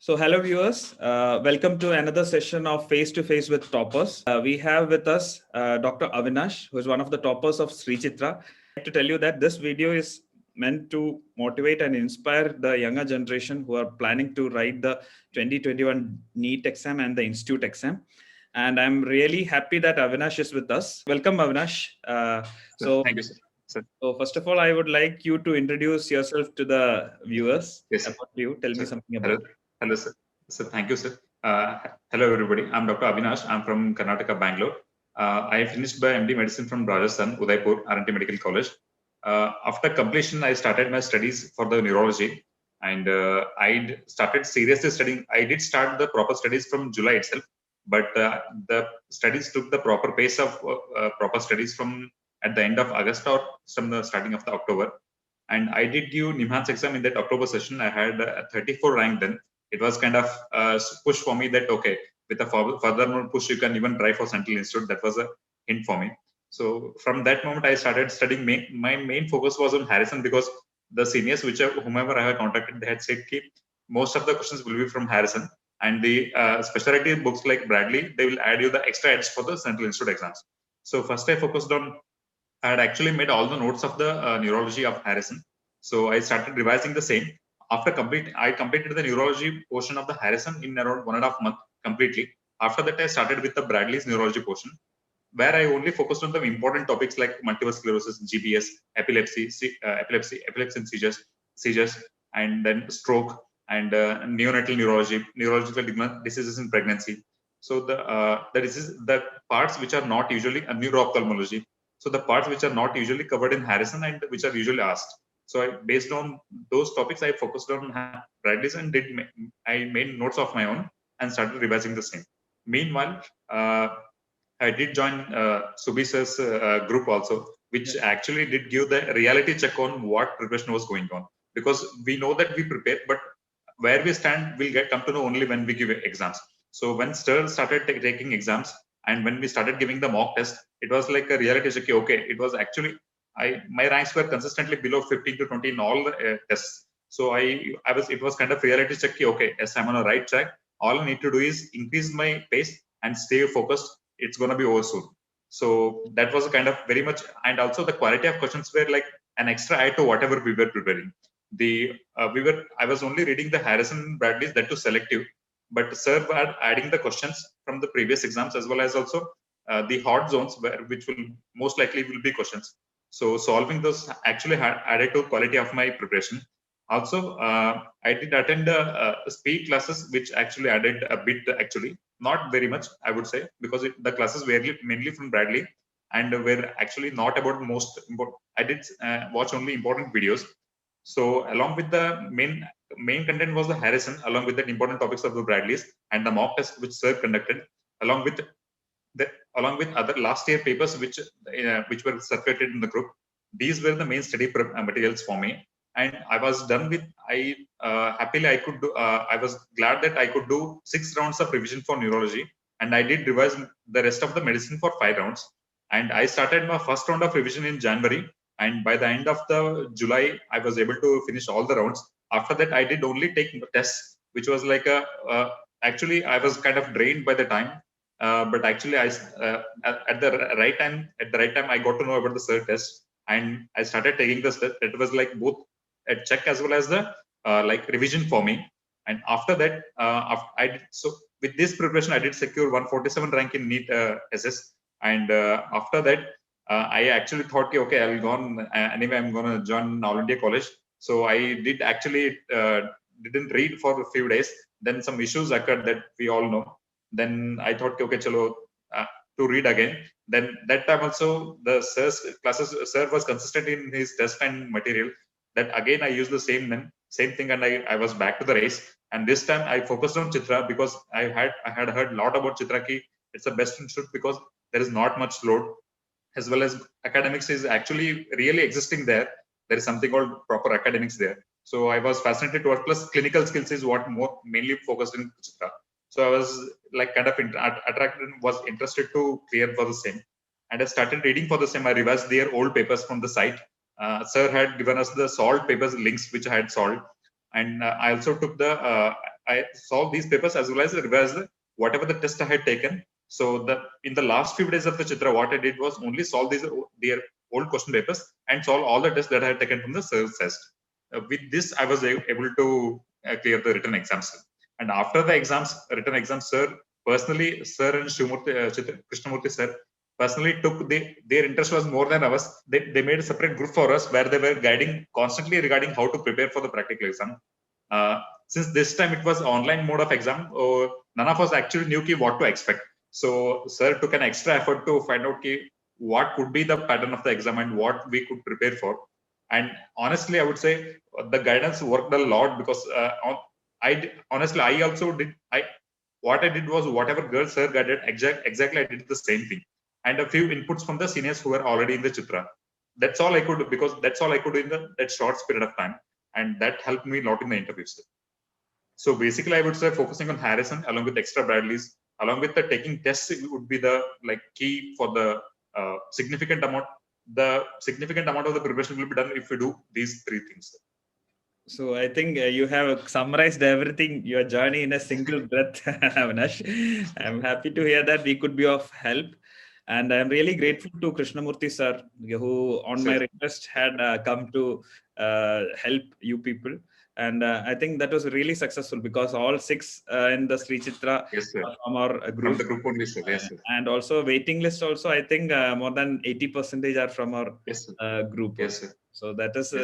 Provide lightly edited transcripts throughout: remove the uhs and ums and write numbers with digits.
So, hello viewers, welcome to another session of Face to Face with Toppers. We have with us Dr. Avinash, who is one of the toppers of Sreechithra. I'd like to tell you that this video is meant to motivate and inspire the younger generation who are planning to write the 2021 NEET exam and the Institute exam. And I'm really happy that Avinash is with us. Welcome, Avinash. Thank you, sir. So first of all, I would like you to introduce yourself to the viewers. Yes, sir. About you. Tell me something about it. Hello, sir. Thank you, sir. Hello, everybody. I'm Dr. Avinash. I'm from Karnataka, Bangalore. I finished by MD Medicine from Rajasthan, Udaipur, R&T Medical College. After completion, I started my studies for the neurology, and I started seriously studying. I did start the proper studies from July itself, but the studies took the proper pace of proper studies from at the end of August or from the starting of the October. And I did give NIMHANS exam in that October session. I had 34 rank then. It was kind of a push for me that, okay, with a further push, you can even try for Central Institute. That was a hint for me. So from that moment, I started studying. My main focus was on Harrison because the seniors, whomever I have contacted, they had said, most of the questions will be from Harrison. And the specialty books like Bradley, they will add you the extra edge for the Central Institute exams. So first I focused on, I had actually made all the notes of the neurology of Harrison. So I started revising the same. After I completed the neurology portion of the Harrison in around 1.5 months completely. After that, I started with the Bradley's neurology portion, where I only focused on the important topics like multiple sclerosis, GBS, epilepsy and seizures, and then stroke and neonatal neurology, neurological diseases in pregnancy. So the parts which are not usually neuro-ophthalmology. So the parts which are not usually covered in Harrison and which are usually asked. So based on those topics, I focused on Bradley's and I made notes of my own and started revising the same. Meanwhile, I did join Subis's group also, which actually did give the reality check on what preparation was going on. Because we know that we prepare, but where we stand, we'll come to know only when we give exams. So when Stir started taking exams, and when we started giving the mock test, it was like a reality check. Okay, it was actually my ranks were consistently below 15 to 20 in all the tests. So it was kind of reality check. Okay, yes, I'm on a right track. All I need to do is increase my pace and stay focused. It's going to be over soon. So that was a kind of very much, and also the quality of questions were like an extra add to whatever we were preparing. I was only reading the Harrison Bradley's, that to selective, but sir were adding the questions from the previous exams as well as also the hot zones which will most likely will be questions. So solving those actually added to quality of my preparation. Also, I did attend speed classes, which actually added a bit, actually not very much, I would say, because the classes were mainly from Bradley and were actually not about most important. I did watch only important videos. So along with the main content was the Harrison, along with the important topics of the Bradleys and the mock test which sir conducted, along with other last year papers which were circulated in the group. These were the main study materials for me, and I was done with. Happily I could do. I was glad that I could do 6 rounds of revision for neurology, and I did revise the rest of the medicine for 5 rounds. And I started my first round of revision in January, and by the end of the July, I was able to finish all the rounds. After that, I did only take tests, which was like actually I was kind of drained by the time. But actually, at the right time, I got to know about the SIR test, and I started taking the test. It was like both a check as well as the like revision for me. And after that, with this preparation, I did secure 147 rank in NEET SS. And after that, I actually thought, okay, I'll go on anyway. I'm going to join All India College. So I did actually didn't read for a few days. Then some issues occurred that we all know. Then I thought, okay, chalo, to read again. Then that time also the sir was consistent in his test and material. That again I used the same thing, and I was back to the race. And this time I focused on Chitra because I had heard a lot about Chitra ki it's the best institute because there is not much load, as well as academics is actually really existing there. There is something called proper academics there. So I was fascinated towards, plus clinical skills is what mainly focused in Chitra. So I was like kind of attracted, was interested to clear for the same. And I started reading for the same. I revised their old papers from the site. Sir had given us the solved papers links, which I had solved. And I also took the I solved these papers as well as revised whatever the test I had taken. So in the last few days of the Chitra, what I did was only solve their old question papers and solve all the tests that I had taken from the sir's test. With this, I was able to clear the written exams. And after the written exams, sir, personally, sir and Krishnamurthy sir, personally took their interest was more than ours. They made a separate group for us where they were guiding constantly regarding how to prepare for the practical exam. Since this time it was online mode of exam, none of us actually knew what to expect. So sir took an extra effort to find out what could be the pattern of the exam and what we could prepare for. And honestly, I would say the guidance worked a lot because I also did. What I did was whatever girl sir guided exactly I did the same thing, and a few inputs from the seniors who were already in the Chitra. That's all I could do because that's all I could do in that short period of time, and that helped me a lot in the interviews. So basically, I would say focusing on Harrison along with extra Bradleys, along with the taking tests, it would be the key for the significant amount. The significant amount of the preparation will be done if we do these three things. So I think you have summarized everything, your journey in a single breath, Avinash. I'm happy to hear that we could be of help. And I'm really grateful to Krishnamurthy sir, who on my request had come to help you people. And I think that was really successful because all 6 in the Sreechithra from our group. From the group only, sir. Yes, sir. And also waiting list also, I think more than 80% are from our group. Yes, sir. So that is so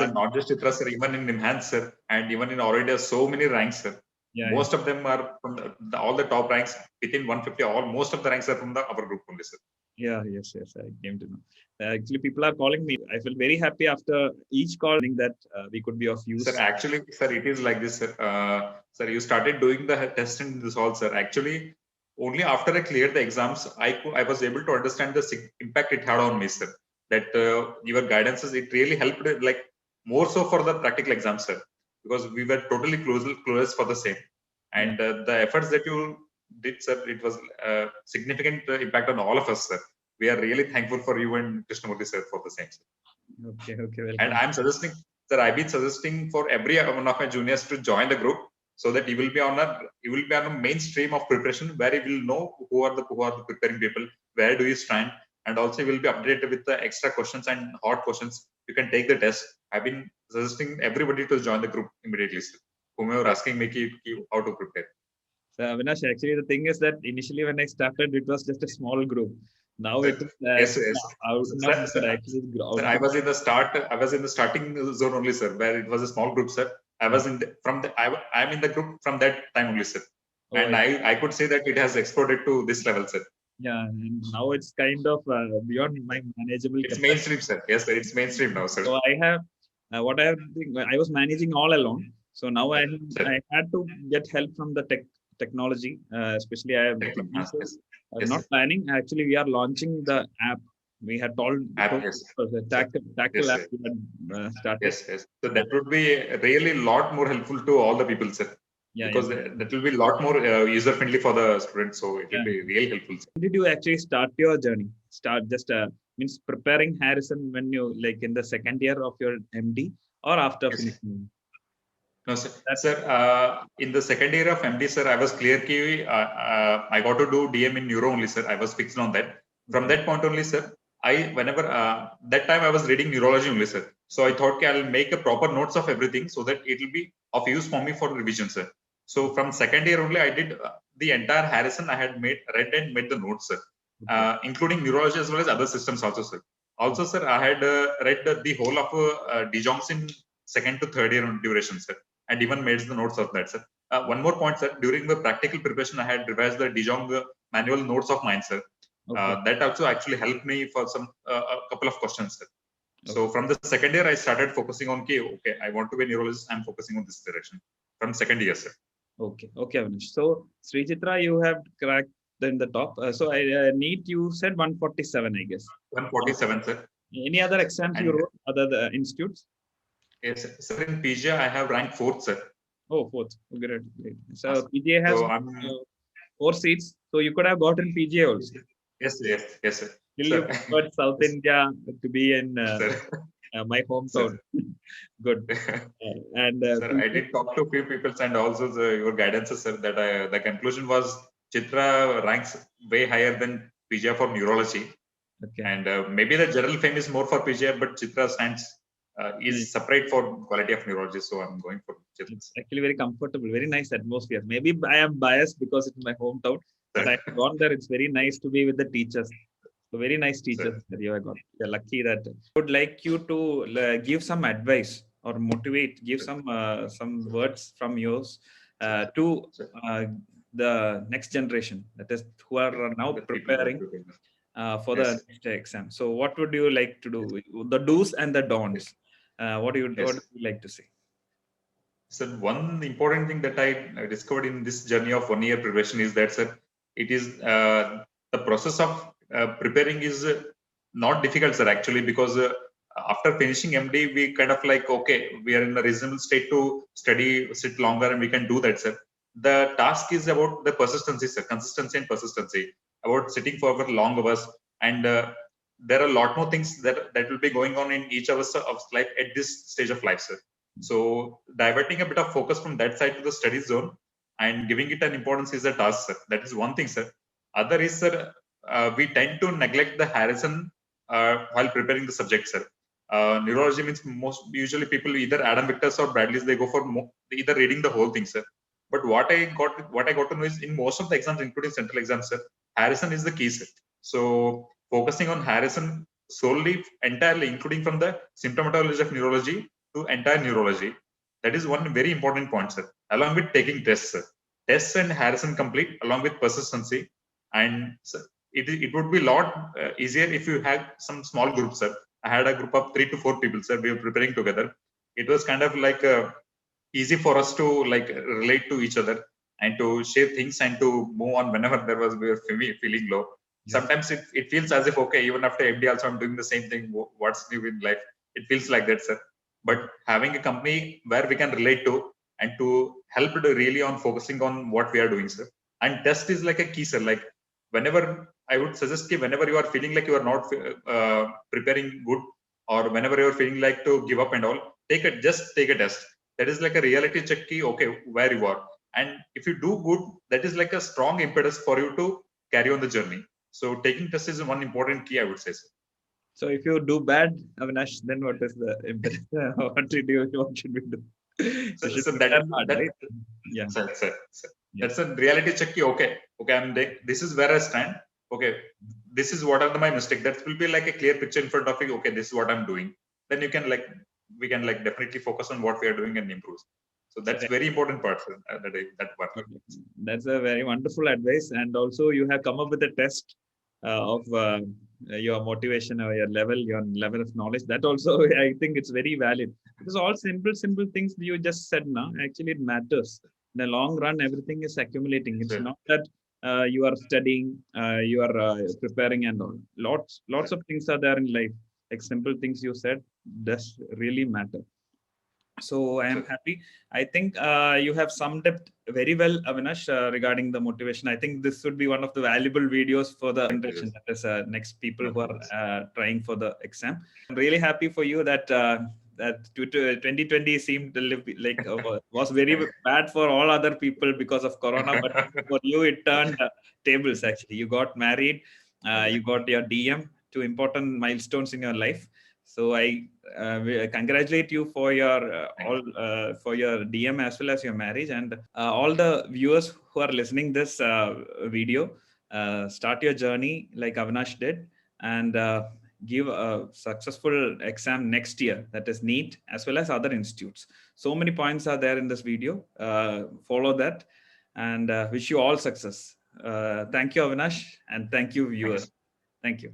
not just Chitra, sir, even in Enhance, sir, and even in already so many ranks, sir. Yeah, most of them are from all the top ranks within 150. Most of the ranks are from our group only, sir. Yeah, yes, I came to know. Actually, people are calling me. I feel very happy after each call that we could be of use. Sir, actually, sir, it is like this, sir. Sir, you started doing the test in this all, sir. Actually, only after I cleared the exams, I was able to understand the impact it had on me, sir. That your guidances, it really helped, more so for the practical exams, sir, because we were totally clueless for the same. And the efforts that you did, sir, it was significant impact on all of us, sir. We are really thankful for you and Krishnamurthy, sir, for the same, sir. Okay, welcome. And I'm suggesting, sir, I've been suggesting for every one of my juniors to join the group so that he will be on a mainstream of preparation where he will know who are the preparing people, where do you stand, and also he will be updated with the extra questions and hot questions. You can take the test. I've been suggesting everybody to join the group immediately, sir. Whomever asking me how to prepare. So Avinash, actually the thing is that initially when I started, it was just a small group. Now it is yes. Sir, I was in the starting zone only, sir, where it was a small group, sir. I was I'm in the group from that time only, sir. And I could say that it has exploded to this level, sir. Yeah, and now it's kind of beyond my manageable. It's mainstream, sir. Yes, sir. It's mainstream now, sir. So I have I was managing all alone. So now I had to get help from the technology, especially I have not planning. Actually, we are launching the app. We had told app, tackle app. We had started. Yes. So that would be really a lot more helpful to all the people, sir. Yeah, because that will be a lot more user friendly for the students. So it will be really helpful. Sir. Did you actually start your journey? Means preparing Harrison when you in the second year of your MD or after finishing? No, sir. Sir, in the second year of MD, sir, I was clear I got to do DM in neuro only, sir. I was fixed on that. From that point only, sir, that time I was reading neurology only, sir. So I thought I'll make a proper notes of everything so that it will be of use for me for revision, sir. So from second year only, I did the entire Harrison. I had read and made the notes, sir, including neurology as well as other systems also, sir. Also, sir, I had read the whole of De Jongs in second to third year duration, sir, and even made the notes of that, sir. One more point, sir. During the practical preparation, I had revised the De Jong manual notes of mine, sir. That also actually helped me for a couple of questions, sir. So from the second year, I started focusing on I want to be a neurologist. I'm focusing on this direction from second year, sir. Okay, Avinash. So Sreechithra, you have cracked in the top. So I NEET, you said 147, I guess. 147, sir. Any other exams you wrote other institutes? Yes, sir. In PGA, I have ranked 4th, sir. Oh, 4th. Great. So PGA has 4 seats. So you could have gotten PGA also. Yes, sir. Still you preferred South India to be in. My hometown. Good. And Sir, I did talk to a few people and also your guidance, sir, that the conclusion was Chitra ranks way higher than PGI for neurology. okay. And maybe the general fame is more for PGI, but Chitra stands is separate for quality of neurology. So I'm going for Chitra. It's actually very comfortable, very nice atmosphere. Maybe I am biased because it's my hometown, but I've gone there. It's very nice to be with the teachers. So very nice teachers that you have got. You're lucky that I would like you to give some advice or motivate, give some words from yours to the next generation, that is who are now preparing for the next exam. So what would you like to do? The do's and the don'ts. What do you like to say? So one important thing that I discovered in this journey of 1 year preparation is that, sir, it is the process of preparing is not difficult, sir, actually, because after finishing MD, we kind of like, okay, we are in a reasonable state to study, sit longer, and we can do that, sir. The task is about the persistency, sir, consistency and persistency, about sitting for long hours. And there are a lot more things that will be going on in each of us of life at this stage of life, sir. So diverting a bit of focus from that side to the study zone and giving it an importance is a task, sir. That is one thing, sir. Other is, sir, we tend to neglect the Harrison while preparing the subject, sir. Neurology means most usually people either Adam Victor's or Bradley's, they go for either reading the whole thing, sir. But what I got to know is in most of the exams, including central exams, sir, Harrison is the key, sir. So focusing on Harrison solely, entirely, including from the symptomatology of neurology to entire neurology. That is one very important point, sir. Along with taking tests, sir. Tests and Harrison complete along with persistency. And sir, it would be a lot easier if you had some small groups, sir. I had a group of 3 to 4 people, sir. We were preparing together. It was kind of like easy for us to like relate to each other and to share things and to move on whenever we were feeling low. Yeah. Sometimes it feels as if, okay, even after MD also I'm doing the same thing. What's new in life? It feels like that, sir. But having a company where we can relate to and to help to really on focusing on what we are doing, sir. And test is like a key, sir. Like whenever I would suggest, whenever you are feeling like you are not preparing good, or whenever you are feeling like to give up and all, just take a test. That is like a reality check key. Okay, where you are, and if you do good, that is like a strong impetus for you to carry on the journey. So taking test is one important key, I would say, sir. So if you do bad, Avinash, then what is the impact? What should we do? Yeah. Sir. That's a reality check. Okay, I'm there. This is where I stand. Okay, this is what are my mistakes. That will be like a clear picture in front of you. Okay, this is what I'm doing. Then we can definitely focus on what we are doing and improve. So that's very important part. That part. That's a very wonderful advice. And also you have come up with a test of your motivation or your level of knowledge. That also I think it's very valid, because all simple things you just said now, actually it matters. In the long run, everything is accumulating. It's not that you are studying, you are preparing and all. Lots of things are there in life. Like simple things you said does really matter. So I am happy. I think you have summed up very well, Avinash, regarding the motivation. I think this would be one of the valuable videos for the generation, that is next people who are trying for the exam. I'm really happy for you that that 2020 seemed to live like was very bad for all other people because of Corona, but for you it turned tables. Actually, you got married, you got your DM, 2 important milestones in your life. So I congratulate you for your for your DM as well as your marriage, and all the viewers who are listening this video. Start your journey like Avinash did, and give a successful exam next year, that is NEET, as well as other institutes. So many points are there in this video. Follow that, and wish you all success. Thank you, Avinash, and thank you, viewers. Thank you.